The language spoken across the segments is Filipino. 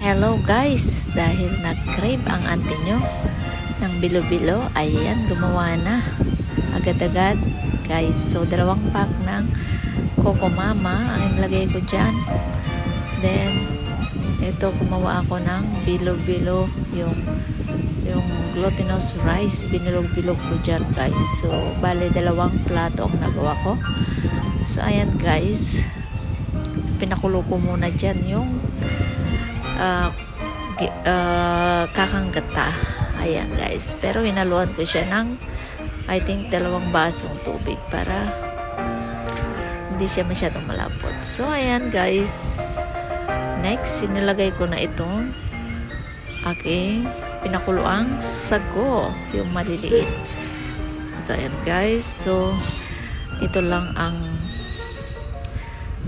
Hello guys, dahil nag-crave ang auntie nyo ng bilo-bilo, ayan, gumawa na agad-agad guys. So, 2 pack ng Coco Mama ang inilagay ko dyan. Then, ito, gumawa ako ng bilo-bilo, yung glutinous rice, binilog-bilog ko dyan guys. So, bale 2 plato ang nagawa ko. So, ayan guys. So, pinakulo ko muna dyan yung kakanggata. Ayan guys. Pero hinaluan ko siya ng I think 2 basong tubig para hindi siya masyadong malapot. So ayan guys. Next, sinilagay ko na itong aking pinakuluang sago, yung maliliit. So ayan guys. So ito lang ang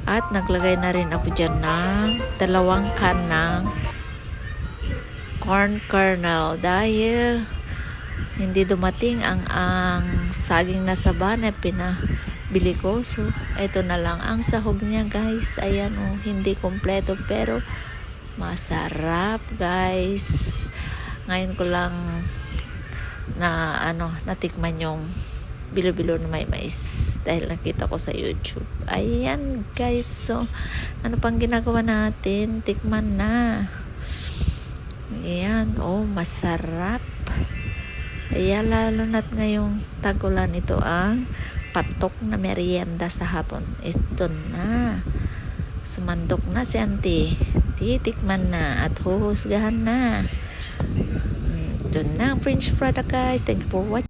at naglagay na rin ako dyan ng 2 can ng corn kernel dahil hindi dumating ang saging na saba na pinabili ko. So, ito na lang ang sahog niya guys. Ayan oh, hindi kompleto pero masarap guys. Ngayon ko lang na natikman yung bilo-bilo na may mais dahil nakita ko sa YouTube. Ayan guys, so ano pang ginagawa natin? Tikman na. Ayan, oh masarap. Ayan, lalo na't ngayong tagulan, ito ang patok na merienda sa hapon. Ito na, sumandok na si auntie, titikman na at huhusgahan na. Ito na ang French product guys. Thank you for watching.